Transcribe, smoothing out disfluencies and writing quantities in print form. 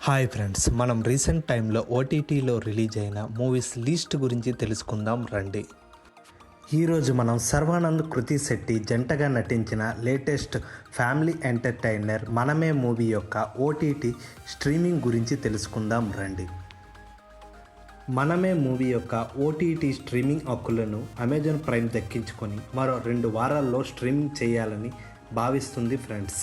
Hi friends, మనం recent టైంలో ఓటీటీలో రిలీజ్ అయిన మూవీస్ లిస్ట్ గురించి తెలుసుకుందాం రండి. ఈరోజు మనం శర్వానంద్, కృతి శెట్టి జంటగా నటించిన లేటెస్ట్ ఫ్యామిలీ ఎంటర్టైనర్ మనమే మూవీ యొక్క ఓటీటీ స్ట్రీమింగ్ గురించి తెలుసుకుందాం రండి. మనమే మూవీ యొక్క ఓటీటీ స్ట్రీమింగ్ హక్కులను అమెజాన్ ప్రైమ్ దక్కించుకొని మరో 2 వారాల్లో స్ట్రీమింగ్ చేయాలని భావిస్తుంది ఫ్రెండ్స్.